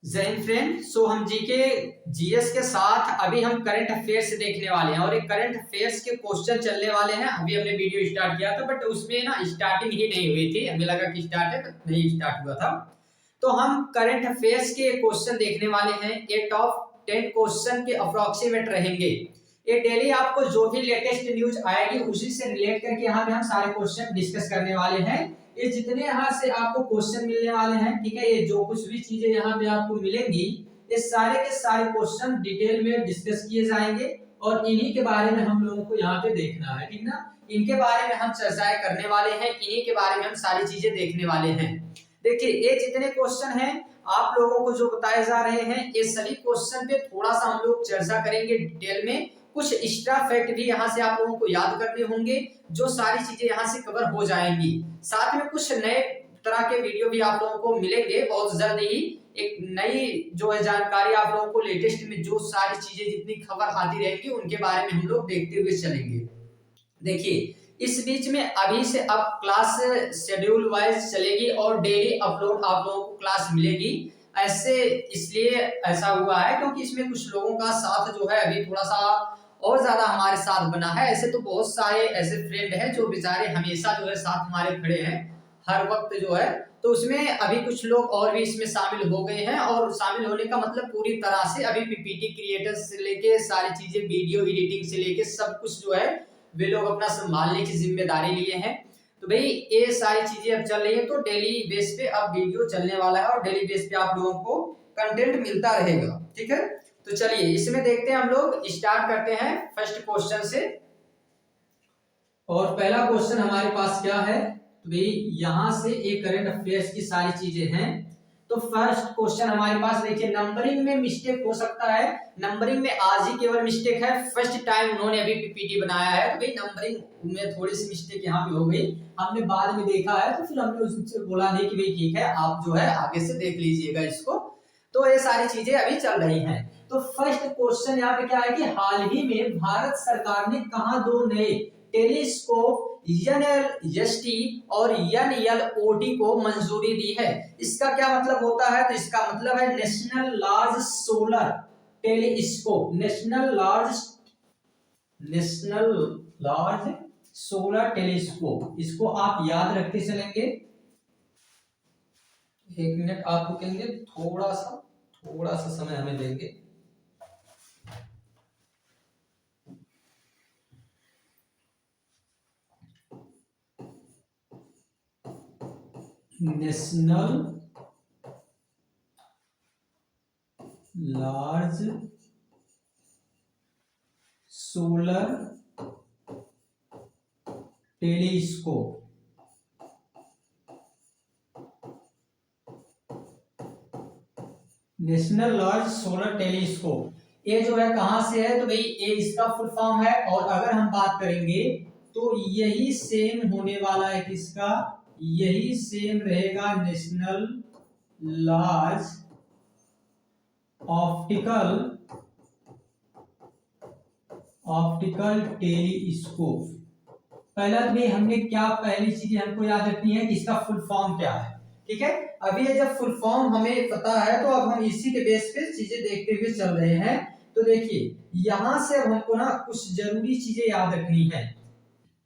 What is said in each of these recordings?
जय हिंद फ्रेंड। सो हम GK GS के साथ अभी हम करंट अफेयर्स देखने वाले हैं और एक करंट अफेयर्स के क्वेश्चन चलने वाले हैं। अभी हमने वीडियो स्टार्ट किया था बट उसमें ना स्टार्टिंग ही नहीं हुई थी, हमें लगा कि स्टार्ट है बट नहीं स्टार्ट हुआ था। तो हम करंट अफेयर्स के क्वेश्चन देखने वाले हैं। ये टॉप 10 क्वेश्चन के अप्रोक्सीमेट रहेंगे। ये डेली आपको जो भी लेटेस्ट न्यूज आएगी उसी से रिलेट करके यहाँ पे हम सारे क्वेश्चन डिस्कस करने वाले हैं। ये जितने यहाँ से आपको क्वेश्चन मिलने वाले हैं, ठीक है, ये जो कुछ भी चीजें यहाँ पे आपको मिलेंगी ये सारे के सारे क्वेश्चन डिटेल में डिस्कस किए जाएंगे और इन्हीं के बारे में हम लोगों को यहाँ पे देखना है, ठीक ना। इनके बारे में हम चर्चाएं करने वाले हैं, इन्हीं के बारे में हम सारी चीजें देखने वाले हैं। देखिए ये जितने क्वेश्चन हैं आप लोगों को जो बताए जा रहे हैं ये सभी क्वेश्चन पे थोड़ा सा हम लोग चर्चा करेंगे डिटेल में। कुछ एक्स्ट्रा फैक्ट भी यहाँ से आप लोगों को याद करने होंगे, जो सारी चीजें यहाँ से कवर हो जाएंगी। साथ में कुछ नए तरह के वीडियो भी आप लोगों को मिलेंगे बहुत जल्द ही। एक नई जो है जानकारी आप लोगों को लेटेस्ट में जो सारी चीजें जितनी खबर आती रहेगी उनके बारे में हम लोग देखते हुए चलेंगे। देखिए इस बीच में अभी से अब क्लास शेड्यूल वाइज चलेगी और डेली अपलोड आप लोगों को क्लास मिलेगी। ऐसे इसलिए ऐसा हुआ है क्योंकि इसमें कुछ लोगों का साथ जो है अभी थोड़ा सा और ज्यादा हमारे साथ बना है। ऐसे तो बहुत सारे ऐसे फ्रेंड हैं जो बेचारे हमेशा जो है साथ हमारे खड़े हैं हर वक्त जो है, तो उसमें अभी कुछ लोग और भी इसमें शामिल हो गए हैं। और शामिल होने का मतलब पूरी तरह से अभी पीपीटी क्रिएटर्स से लेके सारी चीजें वीडियो एडिटिंग से लेके सब कुछ जो है वे लोग अपना संभालने की जिम्मेदारी लिए हैं। तो भाई ये सारी चीजें अब चल रही है तो डेली बेस पे अब वीडियो चलने वाला है और डेली बेस पे आप लोगों को कंटेंट मिलता रहेगा, ठीक है। तो चलिए इसमें देखते हैं, हम लोग स्टार्ट करते हैं फर्स्ट क्वेश्चन से। और पहला क्वेश्चन हमारे पास क्या है, तो भाई यहां से एक करंट अफेयर्स की सारी चीजें हैं। तो फर्स्ट क्वेश्चन हमारे पास देखिए, नंबरिंग में मिस्टेक हो सकता है। नंबरिंग में आज ही केवल मिस्टेक है, फर्स्ट टाइम उन्होंने अभी पीपीटी बनाया है तो भाई नंबरिंग में थोड़ी सी मिस्टेक यहाँ पे हो गई। हमने बाद में देखा है तो फिर हमने उससे बोला नहीं कि भाई ठीक है आप जो है आगे से देख लीजिएगा इसको। तो ये सारी चीजें अभी चल रही हैं। तो फर्स्ट क्वेश्चन यहाँ पे क्या है कि हाल ही में भारत सरकार ने कहा दो नए टेलीस्कोप NLST और NLOT को मंजूरी दी है। इसका क्या मतलब होता है, तो इसका मतलब है national large solar telescope. National large solar telescope, इसको आप याद रखते चलेंगे। एक मिनट आप रुकेंगे, थोड़ा सा समय हमें देंगे। National large solar telescope. National large solar telescope ये जो है कहां से है, तो भाई ये इसका फुल फॉर्म है। और अगर हम बात करेंगे तो यही सेम होने वाला है किसका, यही सेम रहेगा नेशनल लार्ज ऑप्टिकल टेलीस्कोप। पहला तो भाई हमने क्या पहली चीज हमको याद रखनी है कि इसका फुल फॉर्म क्या है, ठीक है। अभी ये जब फुल फॉर्म हमें पता है तो अब हम इसी के बेस पे चीजें देखते हुए चल रहे हैं। तो देखिए यहां से अब हमको ना कुछ जरूरी चीजें याद रखनी है।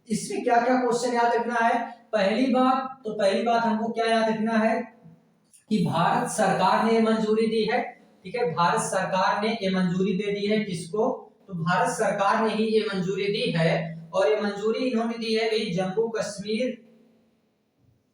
इसमें क्या क्या क्वेश्चन याद रखना है, पहली बात हमको क्या याद रखना है कि भारत सरकार ने मंजूरी दी है, ठीक है। भारत सरकार ने ये मंजूरी दे दी है किसको, तो भारत सरकार ने ही ये मंजूरी दी है। और ये मंजूरी इन्होंने दी है भाई जम्मू कश्मीर,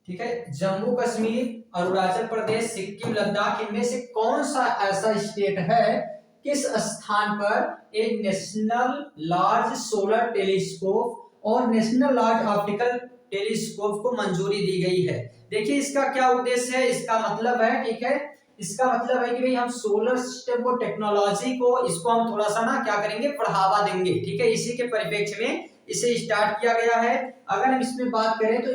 ठीक है, जम्मू कश्मीर, अरुणाचल प्रदेश, सिक्किम, लद्दाख, इनमें से कौन सा ऐसा स्टेट है किस स्थान पर एक नेशनल लार्ज सोलर टेलीस्कोप और नेशनल लार्ज ऑप्टिकल टेलीस्कोप को मंजूरी दी गई है। देखिए इसका क्या उद्देश्य है, इसका मतलब है, ठीक है, इसका मतलब है कि भाई हम सोलर सिस्टम को, टेक्नोलॉजी को, इसको हम थोड़ा सा ना क्या करेंगे, बढ़ावा देंगे, ठीक है। इसी के परिप्रेक्ष्य में इसे स्टार्ट किया गया है। अगर हम इसमें बात करें तो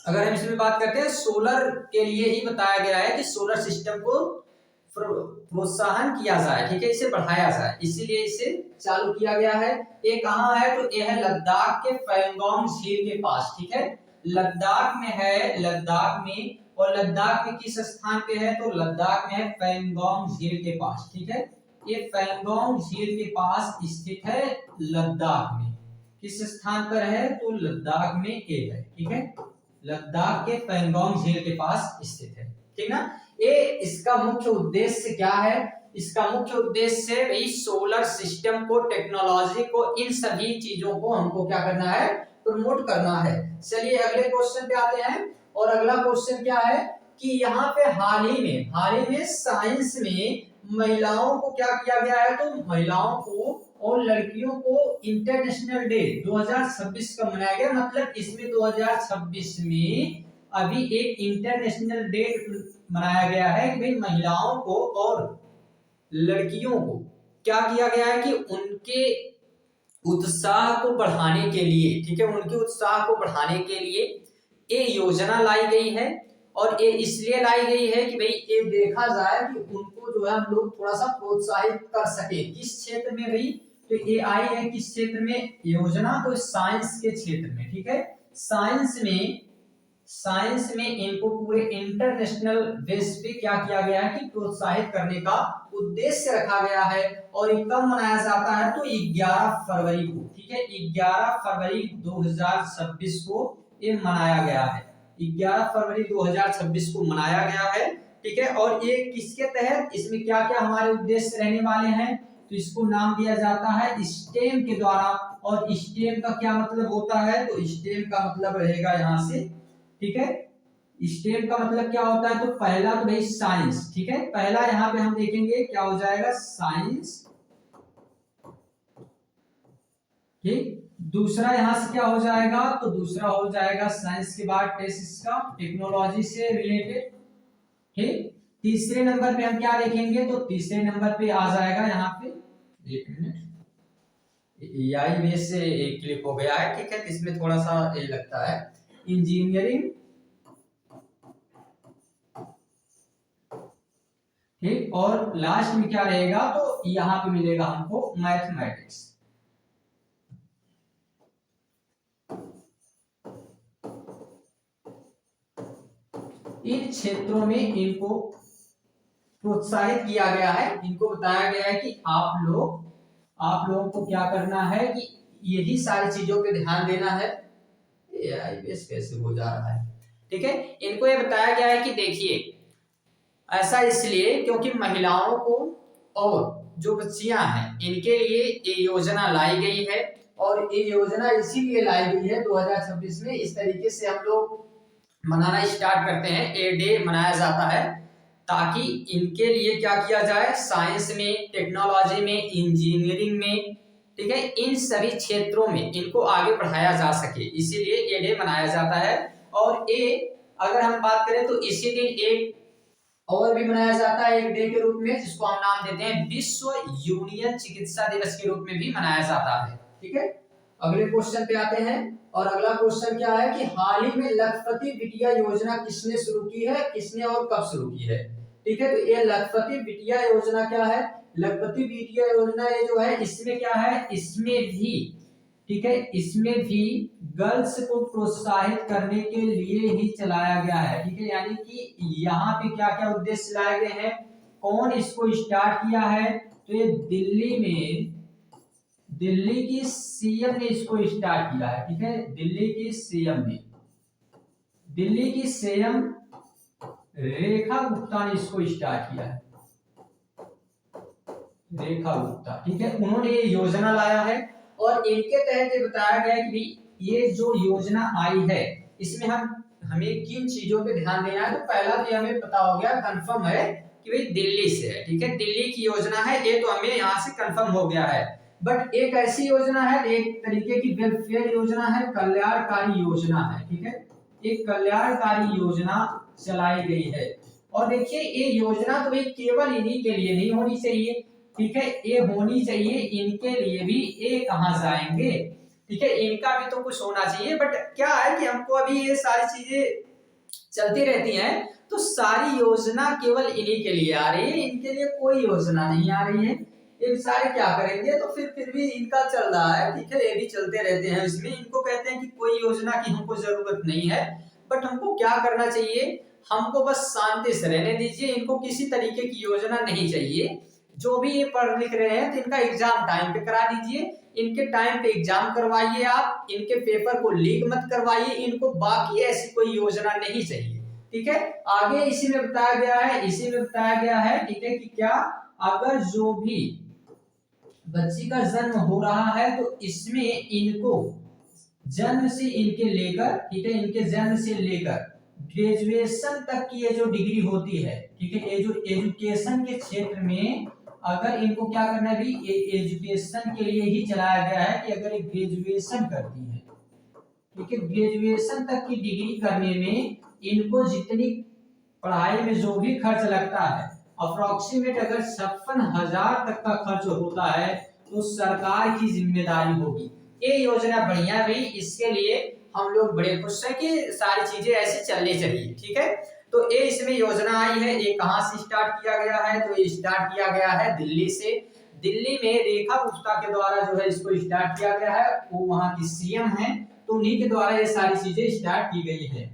अगर हम इसमें बात करते हैं सोलर के लिए ही बताया गया है कि सोलर सिस्टम को प्रोत्साहन किया जाए, ठीक है, इसे बढ़ाया जाए, इसीलिए इसे चालू किया गया है। ये कहाँ है, तो ये है लद्दाख के पैंगोंग झील के पास, ठीक है, लद्दाख में है, लद्दाख में। और लद्दाख में किस स्थान पे है, तो लद्दाख में है पैंगोंग झील के पास, ठीक है। ये पैंगोंग झील के पास स्थित है लद्दाख में। किस स्थान पर है, तो लद्दाख में ये है, ठीक है। लद्दाख के पैंगोंग झील के पास स्थित है, ठीक ना। ये इसका मुख्य उद्देश्य क्या है, इसका मुख्य उद्देश्य भाई सोलर सिस्टम को, टेक्नोलॉजी को, इन सभी चीजों को हमको क्या करना है, प्रमोट करना है। चलिए अगले क्वेश्चन पे आते हैं। और अगला क्वेश्चन क्या है कि यहाँ पे हाल ही में साइंस में महिलाओं को क्या किया गया है, तो महिलाओं को और लड़कियों को इंटरनेशनल डे 2026 का मनाया गया। मतलब इसमें 2026 में अभी एक इंटरनेशनल डे मनाया गया है कि भाई महिलाओं को और लड़कियों को क्या किया गया है कि उनके उत्साह को बढ़ाने के लिए, ठीक है, उनके उत्साह को बढ़ाने के लिए ये योजना लाई गई है। और ये इसलिए लाई गई है कि भाई ये देखा जाए कि उनको जो है हम लोग थोड़ा सा प्रोत्साहित कर सके। किस क्षेत्र में भाई, तो ये आई है किस क्षेत्र में योजना, तो साइंस के क्षेत्र में, ठीक है। साइंस में इनको पूरे इंटरनेशनल बेस पे क्या किया गया है कि प्रोत्साहित करने का उद्देश्य रखा गया है। और ये कब मनाया जाता है, तो 11 फरवरी को, ठीक है, 11 फरवरी 2026 को ये मनाया गया है। 11 फरवरी 2026 को मनाया गया है, ठीक है। और ये किसके तहत, इसमें क्या क्या हमारे उद्देश्य रहने वाले हैं, तो इसको नाम दिया जाता है स्टेम के द्वारा। और स्टेम का क्या मतलब होता है, तो स्टेम का मतलब रहेगा यहाँ से, ठीक है। स्टेम का मतलब क्या होता है, तो पहला तो भाई साइंस, ठीक है। पहला यहाँ पे हम देखेंगे क्या हो जाएगा, साइंस, ठीक। दूसरा यहां से क्या हो जाएगा, तो दूसरा हो जाएगा साइंस के बाद इसका टेक्नोलॉजी से रिलेटेड, ठीक। तीसरे नंबर पे हम क्या देखेंगे, तो तीसरे नंबर पे आ जाएगा यहाँ पे, एक मिनट, एआई बेस से एक क्लिक हो गया है, ठीक है। इसमें थोड़ा सा ये लगता है, इंजीनियरिंग, ठीक। और लास्ट में क्या रहेगा, तो यहाँ पे मिलेगा हमको मैथमेटिक्स। इन क्षेत्रों में इनको प्रोत्साहित किया गया है। इनको बताया गया है कि आप लोगों को क्या करना है कि यही सारी चीजों पे ध्यान देना है। एआई बेस कैसे हो जा रहा है, ठीक है। इनको ये बताया गया है कि देखिए ऐसा इसलिए क्योंकि महिलाओं को और जो बच्चियां हैं इनके लिए ये योजना लाई गई है। और ये योजना इसीलिए लाई गई है 2026 में। इस तरीके से हम लोग मनाना स्टार्ट करते हैं, ए डे मनाया जाता है ताकि इनके लिए क्या किया जाए, साइंस में, टेक्नोलॉजी में, इंजीनियरिंग में, ठीक है, इन सभी क्षेत्रों में इनको आगे बढ़ाया जा सके, इसीलिए ये डे मनाया जाता है। और ये अगर हम बात करें तो इसी दिन एक और भी मनाया जाता है एक डे के रूप में, जिसको हम नाम देते हैं विश्व यूनियन चिकित्सा दिवस के रूप में भी मनाया जाता है, ठीक है। अगले क्वेश्चन पे आते हैं। और अगला क्वेश्चन क्या है कि हाल ही में लखपति बिटिया योजना किसने शुरू की है, किसने और कब शुरू की है, ठीक है। तो ये लखपति बिटिया योजना क्या है, लखपति बिटिया योजना ये जो है इसमें क्या है, इसमें भी, ठीक है, इसमें भी गर्ल्स को प्रोत्साहित करने के लिए ही चलाया गया है, ठीक है। यानी कि यहाँ पे क्या क्या उद्देश्य लाए गए हैं, कौन इसको स्टार्ट किया है, तो ये दिल्ली की सीएम ने इसको स्टार्ट किया है, ठीक है। दिल्ली की सीएम रेखा गुप्ता ने इसको स्टार्ट किया है, रेखा गुप्ता, ठीक है। उन्होंने ये योजना लाया है। और इनके तहत ये बताया गया है कि ये जो योजना आई है इसमें हमें किन चीजों पे ध्यान देना है। तो पहला तो हमें पता हो गया, कंफर्म है कि भाई दिल्ली से है, ठीक है, दिल्ली की योजना है, ये तो हमें यहाँ से कंफर्म हो गया है। बट एक ऐसी योजना है, एक तरीके की वेलफेयर योजना है, कल्याणकारी योजना है, ठीक है, एक कल्याणकारी योजना चलाई गई है। और देखिए ये योजना तो भाई केवल इन्हीं के लिए नहीं होनी चाहिए, ठीक है, ये होनी चाहिए इनके लिए भी। ये कहां जाएंगे, ठीक है, इनका भी तो कुछ होना चाहिए। बट क्या है कि हमको अभी ये सारी चीजें चलती रहती हैं, तो सारी योजना केवल इन्हीं के लिए आ रही है, इनके लिए कोई योजना नहीं आ रही है। ये सारे क्या करेंगे, तो फिर भी इनका चल रहा है, ठीक है, ये भी चलते रहते हैं। इसमें इनको कहते हैं कि कोई योजना की हमको जरूरत नहीं है, बट हमको क्या करना चाहिए, हमको बस शांति से रहने दीजिए, इनको किसी तरीके की योजना नहीं चाहिए। जो भी ये पढ़ लिख रहे हैं तो इनका एग्जाम टाइम पे करा दीजिए, इनके टाइम पे एग्जाम करवाइए, आप इनके पेपर को लीक मत करवाइए, इनको बाकी ऐसी कोई योजना नहीं चाहिए, ठीक है। आगे इसी में बताया गया है, इसी में बताया गया है, ठीक है, कि क्या अगर जो भी बच्ची का जन्म हो रहा है तो इसमें इनको जन्म से इनके लेकर, ठीक है, इनके जन्म से लेकर ग्रेजुएशन तक की ये जो डिग्री होती है, ठीक है, ये जो एजुकेशन के क्षेत्र में अगर इनको क्या करना है, भी एजुकेशन के लिए ही चलाया गया है कि अगर ये ग्रेजुएशन करती है, ठीक है, ग्रेजुएशन तक की डिग्री करने में इनको जितनी पढ़ाई में जो भी खर्च लगता है, अप्रोक्सीमेट अगर 56,000 तक का खर्च होता है तो सरकार की जिम्मेदारी होगी। ये योजना बढ़िया रही, इसके लिए हम लोग बड़े खुश हैं कि सारी चीजें ऐसी चलनी चाहिए, ठीक है। तो ये इसमें योजना आई है, ये कहां से स्टार्ट किया गया है, तो ये स्टार्ट किया गया है दिल्ली से। दिल्ली में रेखा गुप्ता के द्वारा जो है इसको स्टार्ट किया गया है, वो वहां की सीएम है, तो उन्हीं के द्वारा ये सारी चीजें स्टार्ट की गई है।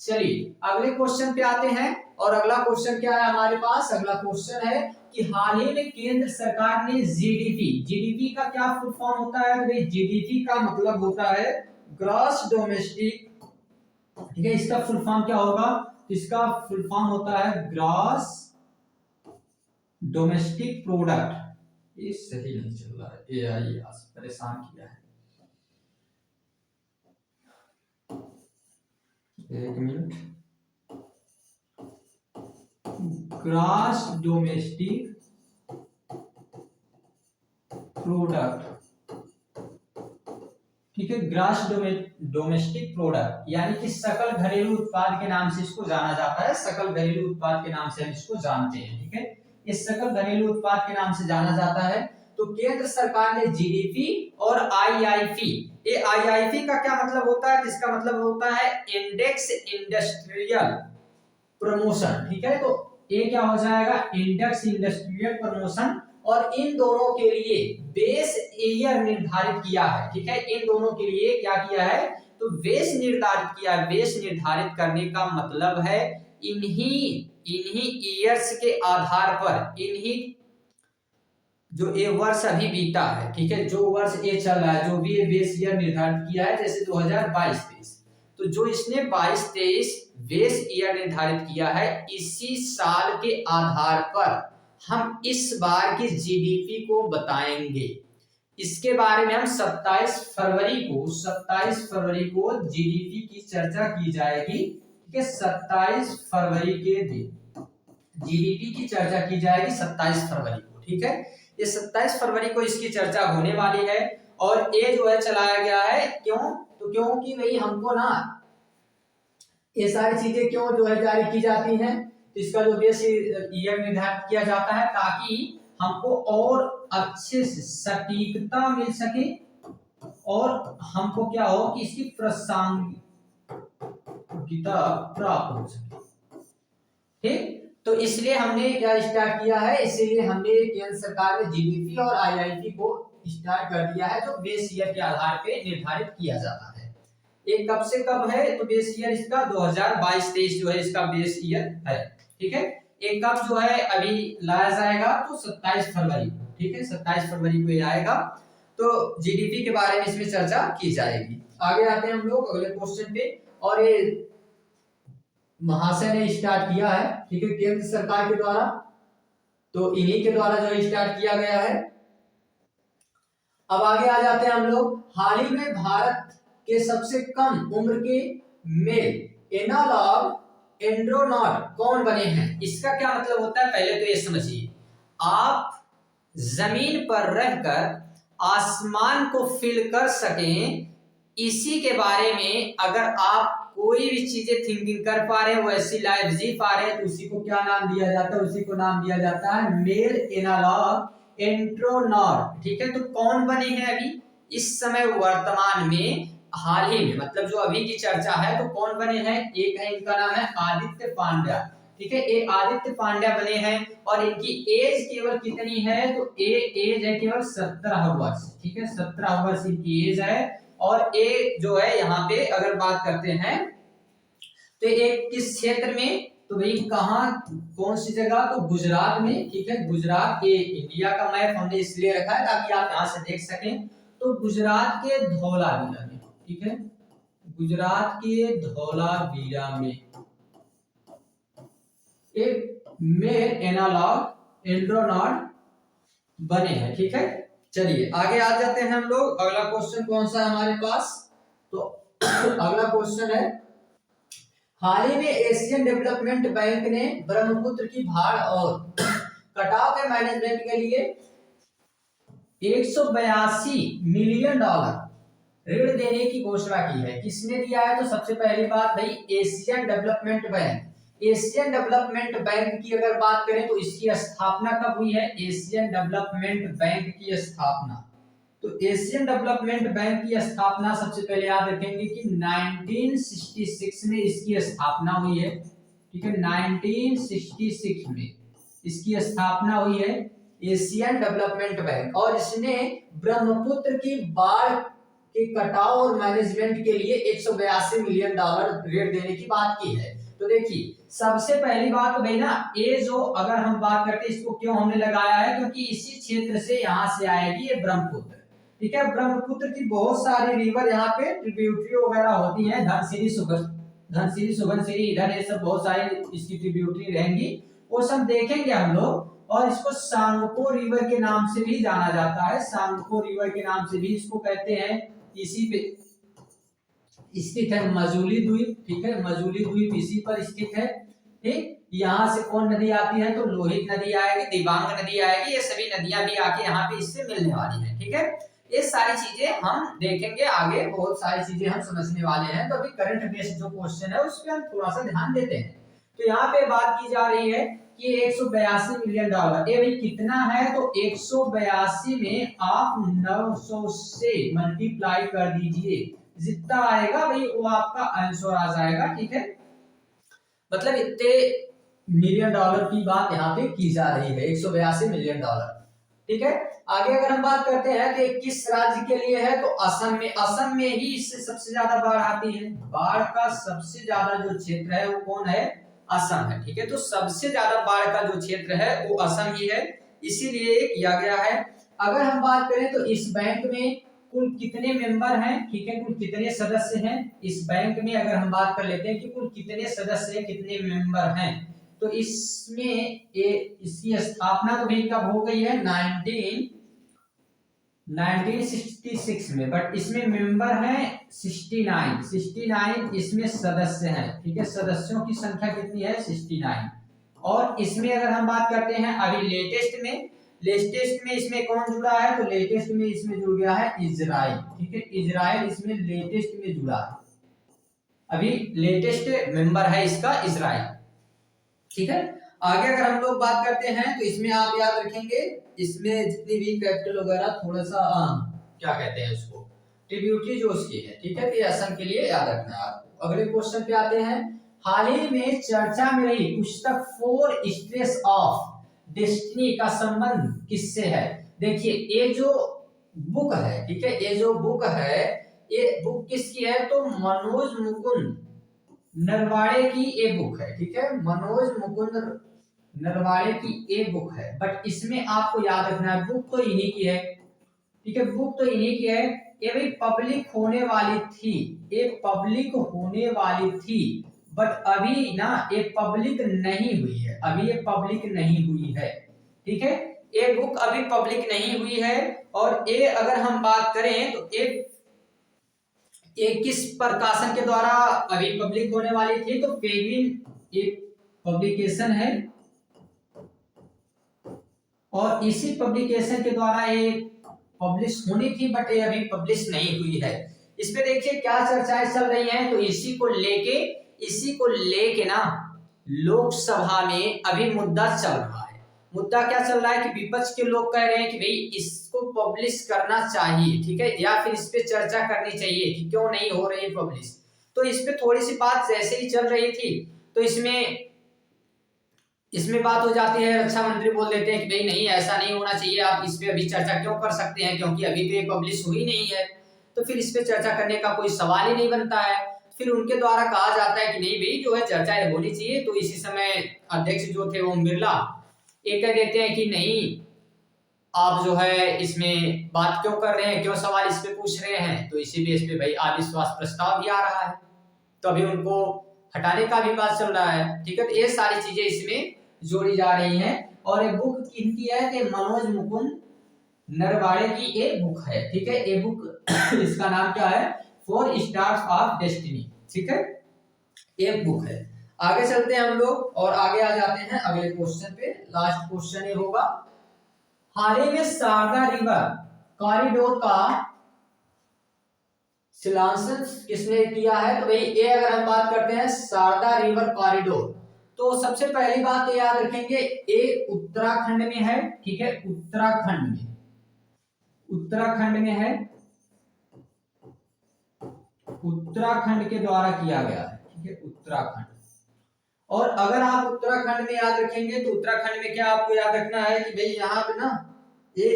चलिए अगले क्वेश्चन पे आते हैं, और अगला क्वेश्चन क्या है हमारे पास, अगला क्वेश्चन है कि हाल ही में केंद्र सरकार ने जीडीपी, जीडीपी का क्या फुल फॉर्म होता है, भाई जीडीपी का मतलब होता है ग्रॉस डोमेस्टिक, ठीक है, इसका फुल फॉर्म क्या होगा, इसका फुल फॉर्म होता है ग्रॉस डोमेस्टिक प्रोडक्ट। ये सही नहीं चल रहा है, एआई परेशान किया है, एक मिनट, ग्रॉस डोमेस्टिक प्रोडक्ट, ठीक है, ग्रॉस डोमेस्टिक प्रोडक्ट यानी कि सकल घरेलू उत्पाद के नाम से इसको जाना जाता है, सकल घरेलू उत्पाद के नाम से हम इसको जानते हैं, ठीक है, इस सकल घरेलू उत्पाद के नाम से जाना जाता है। तो केंद्र सरकार ने जीडीपी और आईआईपी, ये आईआईपी का क्या मतलब होता है, इसका मतलब होता है इंडेक्स इंडस्ट्रियल प्रमोशन, ठीक है, तो ये क्या हो जाएगा, इंडेक्स इंडस्ट्रियल प्रमोशन, और इन दोनों के लिए बेस ईयर निर्धारित किया है, ठीक है, इन दोनों के लिए क्या किया है, तो बेस निर्धारित किया है। बेस निर्धारित करने का मतलब है इन्हीं ईयर्स के आधार पर, इन्हीं जो ये वर्ष अभी बीता है, ठीक है, जो वर्ष ये चल रहा है, जो भी ये बेस ईयर निर्धारित किया है, जैसे 2022-23, तो जो इसने 22-23 बेस ईयर निर्धारित किया है, इसी साल के आधार पर हम इस बार की जीडीपी को बताएंगे। इसके बारे में हम 27 फरवरी को जीडीपी की चर्चा की जाएगी, ठीक है, 27 फरवरी के दिन जीडीपी की चर्चा की जाएगी, 27 फरवरी को, ठीक है, ये 27 फरवरी को इसकी चर्चा होने वाली है। और ये जो है चलाया गया है, क्यों, तो क्योंकि भाई हमको ना ये सारी चीजें क्यों जो है जारी की जाती हैं, तो इसका जो बेस ईयर निर्धारित किया जाता है ताकि हमको और अच्छे से सटीकता मिल सके, और हमको क्या हो कि इसकी प्रासंगिकता प्राप्त हो सके, ठीक। तो इसलिए हमने क्या स्टार्ट किया है, इसीलिए हमने केंद्र सरकार ने जीडीपी और आईआईपी को स्टार्ट कर दिया है, जो बेस ईयर के आधार पे निर्धारित किया जाता है। एक कब से कब है, तो बेस ईयर इसका 2022-23 जो है इसका बेस ईयर है, ठीक है। एक कब जो है अभी लाया जाएगा, तो 27 फरवरी, ठीक है, 27 फरवरी को ये आएगा, तो जीडीपी के बारे में इसमें चर्चा की जाएगी। आगे आते हैं हम लोग अगले क्वेश्चन पे, और ये महाशय ने स्टार्ट किया है, ठीक है, केंद्र सरकार के द्वारा, तो इन्हीं के द्वारा जो स्टार्ट किया गया है। अब आगे आ जाते हैं हम लोग, हाल ही में भारत के सबसे कम उम्र के मेल एनालॉग एंड्रोनॉट कौन बने हैं, इसका क्या मतलब होता है, पहले तो ये समझिए, आप जमीन पर रहकर आसमान को फील कर सकें, इसी के बारे में अगर आप कोई भी चीजें थिंकिंग कर पा रहे हैं, वैसी लाइफ जी पा रहे हैं, तो उसी को क्या नाम दिया जाता है, उसी को नाम दिया जाता है मेल एनालॉग एंड्रोनॉट, ठीक है। तो कौन बने हैं अभी इस समय वर्तमान में, हाल ही में, मतलब जो अभी की चर्चा है, तो कौन बने हैं, एक है इनका नाम है आदित्य पांड्या, ठीक है, ए आदित्य पांड्या बने हैं और इनकी एज केवल कितनी है, तो एज है केवल 17 वर्ष, ठीक है, 17 वर्ष इनकी एज है। और ए जो है यहाँ पे अगर बात करते हैं तो एक किस क्षेत्र में, तो भाई कहाँ, कौन सी जगह, तो गुजरात में, ठीक है, गुजरात। ये इंडिया का मैप हमने इसलिए रखा है ताकि आप यहाँ से देख सकें। तो गुजरात के धौलावीरा में, ठीक है, गुजरात के धौलावीरा में एक मेल एंड्रोनॉट बने हैं, ठीक है। चलिए आगे आ जाते हैं हम लोग। अगला क्वेश्चन कौन सा है हमारे पास, तो अगला क्वेश्चन है, हाल ही में एशियन डेवलपमेंट बैंक ने ब्रह्मपुत्र की भाड़ और कटाव के मैनेजमेंट के लिए 182 मिलियन डॉलर ऋण देने की घोषणा की है। किसने दिया है, तो सबसे पहली बात भाई Asian development bank. Asian development bank की अगर बात करें तो इसकी स्थापना कब हुई है, एशियन डेवलपमेंट बैंक की स्थापना, तो एशियन डेवलपमेंट बैंक की स्थापना सबसे पहले याद रखेंगे कि 1966 में इसकी स्थापना हुई है, ठीक है, 1966 में इसकी स्थापना हुई है एशियन डेवलपमेंट बैंक। और इसने ब्रह्मपुत्र की बाढ़ के कटाव और मैनेजमेंट के लिए 182 मिलियन डॉलर ऋण देने की बात की है। तो देखिए सबसे पहली बात तो भाई ना, ये जो अगर हम बात करते हैं इसको क्यों हमने लगाया है, क्योंकि इसी क्षेत्र से यहाँ से आएगी ये ब्रह्मपुत्र, ठीक है। ब्रह्मपुत्र की बहुत सारी रिवर यहाँ पे ट्रिब्यूटरी वगैरह होती हैं, धनसिरी सुबनसिरी इधर ये सब बहुत सारी इसकी ट्रिब्यूटरी रहेंगी, वो सब देखेंगे हम लोग। और इसको सांगपो रिवर के नाम से भी जाना जाता है, सांगपो रिवर के नाम से भी इसको कहते हैं। इसी पे स्थित है मजूली द्वीप, ठीक है, मजूली द्वीप इसी पर स्थित है, ठीक। यहाँ से कौन नदी आती है, तो लोहित नदी आएगी, दिबांग नदी आएगी, ये सभी नदियां भी आके यहाँ पे इससे मिलने वाली है, ठीक है। ये सारी चीजें हम देखेंगे आगे, बहुत सारी चीजें हम समझने वाले हैं। तो अभी करंट बेस्ड जो क्वेश्चन है उस पर हम थोड़ा सा ध्यान देते हैं। तो यहाँ पे बात की जा रही है कि 182 मिलियन डॉलर, ये भाई कितना है, तो 182 में आप 900 से मल्टीप्लाई कर दीजिए, जितना आएगा भाई वो आपका आंसर आ जाएगा, ठीक है। मतलब इतने मिलियन डॉलर की बात यहाँ पे की जा रही है, 182 मिलियन डॉलर, ठीक है। आगे अगर हम बात करते हैं कि किस राज्य के लिए है, तो असम में, असम में ही इससे सबसे ज्यादा बाढ़ आती है। बाढ़ का सबसे ज्यादा जो क्षेत्र है वो कौन है, असम है, ठीक है। तो सबसे ज्यादा बाढ़ का जो क्षेत्र है वो असम ही है, इसीलिए किया गया है। अगर हम बात करें तो इस बैंक में कुल कितने मेंबर हैं, ठीक है, कुल कितने सदस्य हैं इस बैंक में, अगर हम बात कर लेते हैं कि कुल कितने सदस्य हैं, कितने मेंबर हैं, तो इसमें इसकी स्थापना तो भाई कब हो गई है, 1966 में, बट इसमें मेंबर हैं 69 इसमें सदस्य हैं, ठीक है, सदस्यों की संख्या कितनी है, 69। और इसमें अगर हम बात करते हैं अभी लेटेस्ट में इसमें कौन जुड़ा है, तो लेटेस्ट में इसमें जुड़ गया है इजराइल, ठीक है, इजराइल इसमें लेटेस्ट में जुड़ा है, अभी लेटेस्ट मेंबर है इसका इजराइल, ठीक है। आगे अगर हम लोग बात करते हैं तो इसमें आप याद रखेंगे, इसमें जितनी भी कैपिटल वगैरह थोड़ा सा क्या कहते हैं उसको, ट्रिब्यूटरी जो उसकी है, ठीक है, ये असम के लिए याद रखना है आपको। अगले क्वेश्चन पे आते हैं, हाल ही में चर्चा में रही पुस्तक 4 स्ट्रेस ऑफ डेस्टिनी का संबंध किससे है। देखिए ये जो बुक है, ठीक है, ये जो बुक है, ये बुक किसकी है, तो मनोज मुकुंद नरवाड़े की ये बुक है, ठीक है, मनोज मुकुंद नरवाड़े की ये बुक है। बट इसमें आपको याद रखना है बुक तो इन्हीं की है, ठीक है, बुक तो इन्हीं की है। ये भी पब्लिक होने वाली थी, ये पब्लिक होने वाली थी, बट अभी ना ये पब्लिक नहीं हुई है, अभी ये पब्लिक नहीं हुई है, ठीक है, ये बुक अभी पब्लिक नहीं हुई है। और ये अगर हम बात करें तो ये किस प्रकाशन के द्वारा अभी पब्लिक होने वाली थी, तो पेंगुइन एक पब्लिकेशन है, और इसी पब्लिकेशन के द्वारा ये पब्लिश होनी थी, बट ये अभी पब्लिश नहीं हुई है। इसमें देखिए क्या चर्चाएं चल रही हैं, तो इसी को लेके ना लोकसभा में अभी मुद्दा चल रहा है। मुद्दा क्या चल रहा है कि विपक्ष के लोग कह रहे हैं कि भाई इसको पब्लिश करना चाहिए, ठीक है, या फिर इस पे चर्चा करनी चाहिए कि क्यों नहीं हो रही पब्लिश। तो इस पे थोड़ी सी बात जैसे ही चल रही थी, तो इसमें इसमें बात हो जाती है, रक्षा मंत्री बोल देते हैं कि भाई नहीं ऐसा नहीं होना चाहिए, आप इस पे अभी चर्चा क्यों कर सकते हैं, क्योंकि अभी तो ये पब्लिश हुई नहीं है, तो फिर इस पे चर्चा करने का कोई सवाल ही नहीं बनता है। फिर उनके द्वारा कहा जाता है कि नहीं भाई जो है चर्चा होनी चाहिए, तो इसी समय अध्यक्ष जो थे ओम बिरला ये कह देते हैं कि नहीं आप जो है इसमें बात क्यों कर रहे हैं, क्यों सवाल इस पे पूछ रहे हैं, तो इसी बेस पे भाई अविश्वास प्रस्ताव भी आ रहा है, तो अभी उनको हटाने का भी बात चल रहा है। ठीक है, तो ये सारी चीजें इसमें जोड़ी जा रही हैं। और एक बुक किनकी है कि मनोज मुकुंद नरवाड़े की एक बुक है। ठीक है, ये बुक इसका नाम क्या है, 4 स्टार्स ऑफ डेस्टिनी। ठीक है, एक बुक है। आगे चलते हैं हम लोग और आगे आ जाते हैं अगले क्वेश्चन पे। लास्ट क्वेश्चन ये होगा, हाल ही में शारदा रिवर कॉरिडोर का शिलान्यास किसने किया है, तो भाई ये अगर हम बात करते हैं शारदा रिवर कॉरिडोर, तो सबसे पहली बात तो याद रखेंगे ये उत्तराखंड में है। ठीक है, उत्तराखंड में है, उत्तराखंड के द्वारा किया गया है। ठीक है, उत्तराखंड। और अगर आप उत्तराखंड में याद रखेंगे तो उत्तराखंड में क्या आपको याद रखना है कि भाई यहाँ पे ना ये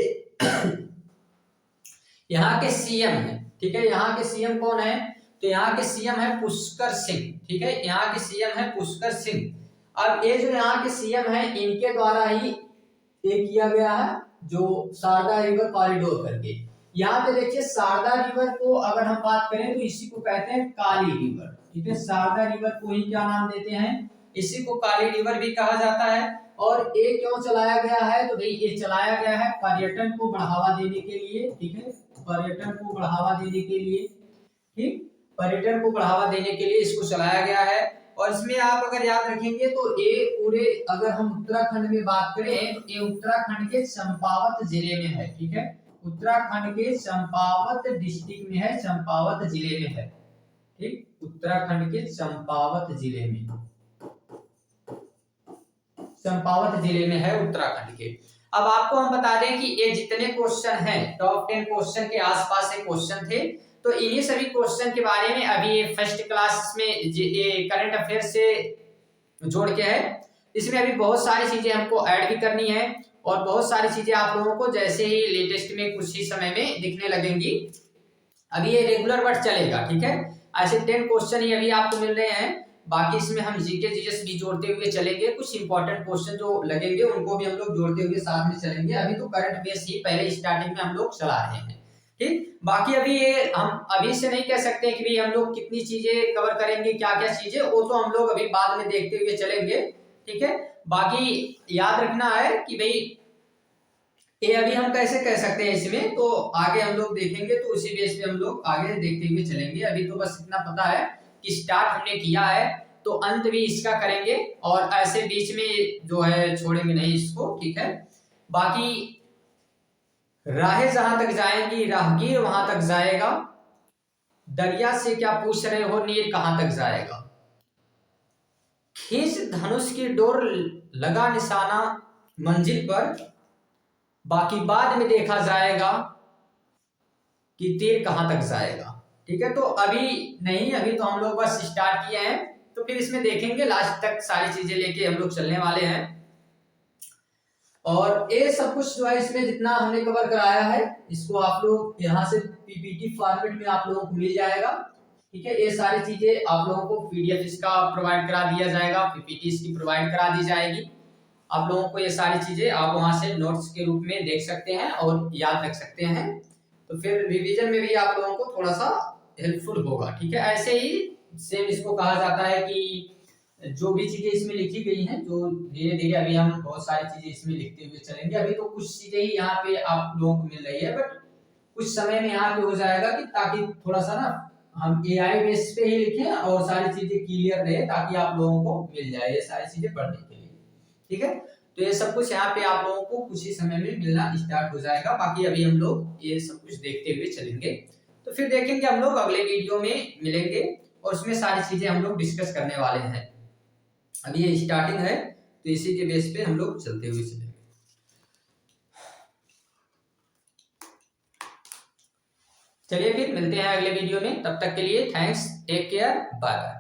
यहाँ के सीएम है। ठीक है, यहाँ के सीएम कौन है, तो यहाँ के सीएम है पुष्कर सिंह। ठीक है, यहाँ के सीएम है पुष्कर सिंह। अब ये जो यहाँ के सीएम है इनके द्वारा ही ये किया गया है जो शारदा रिवर कॉरिडोर करके। यहाँ पे देखिए शारदा रिवर को अगर हम बात करें तो इसी को कहते हैं काली रिवर। ठीक है, शारदा रिवर को ही क्या नाम देते हैं, इसी को काली रिवर भी कहा जाता है। और ये क्यों चलाया गया है, तो भाई ये चलाया गया है पर्यटन को बढ़ावा देने के लिए। ठीक है, पर्यटन को बढ़ावा देने के लिए, ठीक, पर्यटन को बढ़ावा देने के लिए इसको चलाया गया है। और इसमें आप अगर याद रखेंगे तो ये पूरे अगर हम उत्तराखंड में बात करें तो ये उत्तराखंड के चंपावत जिले में है। ठीक है, उत्तराखंड के चंपावत डिस्ट्रिक्ट में है, चंपावत जिले में है। ठीक, उत्तराखंड के चंपावत जिले में, चंपावत जिले में है उत्तराखंड के। अब आपको हम बता दें कि ये जितने क्वेश्चन हैं टॉप 10 क्वेश्चन के आसपास से क्वेश्चन थे, तो इन्हीं सभी क्वेश्चन के बारे में अभी ये फर्स्ट क्लास में ये करंट अफेयर से जोड़ के है। इसमें अभी बहुत सारी चीजें हमको ऐड भी करनी है और बहुत सारी चीजें आप लोगों को जैसे ही लेटेस्ट में कुछ ही समय में दिखने लगेंगी। अभी ये रेगुलर वर्ड चलेगा। ठीक है, ऐसे 10 क्वेश्चन ही अभी आपको मिल रहे हैं, बाकी इसमें हम जीके जीएस भी जोड़ते हुए चलेंगे, कुछ इंपॉर्टेंट क्वेश्चन जो लगेंगे उनको भी हम लोग जोड़ते हुए साथ में चलेंगे। अभी तो करंट बेस ही पहले स्टार्टिंग में हम लोग चला रहे हैं। ठीक, बाकी अभी ये हम अभी से नहीं कह सकते कि भाई हम लोग कितनी चीजें कवर करेंगे, क्या क्या चीजें, वो तो हम लोग अभी बाद में देखते हुए चलेंगे। ठीक है, बाकी याद रखना है कि भाई ये अभी हम कैसे कह सकते हैं इसमें, तो आगे हम लोग देखेंगे, तो उसी बेस पे हम लोग आगे देखते हुए चलेंगे। अभी तो बस इतना पता है कि स्टार्ट हमने किया है तो अंत भी इसका करेंगे, और ऐसे बीच में जो है छोड़ेंगे नहीं इसको। ठीक है, बाकी राहें जहां तक जाएंगी राहगीर वहां तक जाएगा, दरिया से क्या पूछ रहे हो नीर कहां तक जाएगा, खींच धनुष की डोर लगा निशाना मंजिल पर, बाकी बाद में देखा जाएगा कि तीर कहां तक जाएगा। ठीक है, तो अभी नहीं, अभी तो हम लोग बस स्टार्ट किए हैं, तो फिर इसमें देखेंगे लास्ट तक सारी चीजें लेके हम लोग चलने वाले हैं। और ये सब कुछ जो है इसमें जितना हमने कवर कराया है इसको आप लोग यहाँ से पीपीटी फॉर्मेट में आप लोगों को मिल जाएगा। ठीक है, ये सारी चीजें आप लोगों को पीडीएफ इसका प्रोवाइड करा दिया जाएगा, पीपीटी इसकी प्रोवाइड करा दी जाएगी। आप लोगों को ये सारी चीजें आप वहां से नोट्स के रूप में देख सकते हैं और याद रख सकते हैं, तो फिर रिवीजन में भी आप लोगों को थोड़ा सा हेल्पफुल होगा। ठीक है, ऐसे ही सेम इसको कहा जाता है कि जो भी चीजें इसमें लिखी गई हैं, जो धीरे धीरे अभी हम बहुत सारी चीजें इसमें लिखते हुए चलेंगे। अभी तो कुछ चीजें ही यहाँ पे आप लोगों को मिल रही है, बट कुछ समय में यहाँ पे हो जाएगा कि ताकि थोड़ा सा ना हम एआई बेस पे ही लिखें और सारी चीजें क्लियर रहे, ताकि आप लोगों को मिल जाए ये सारी चीजें पढ़ने के लिए। ठीक है, तो ये सब कुछ यहाँ पे आप लोगों को कुछ ही समय में मिलना स्टार्ट हो जाएगा। बाकी अभी हम लोग ये सब कुछ देखते हुए चलेंगे, तो फिर देखेंगे हम लोग अगले वीडियो में मिलेंगे और उसमें सारी चीजें हम लोग डिस्कस करने वाले हैं। अभी ये स्टार्टिंग है तो इसी के बेस पे हम लोग चलते हुए चलेंगे। चलिए फिर मिलते हैं अगले वीडियो में, तब तक के लिए thanks, take care, bye bye.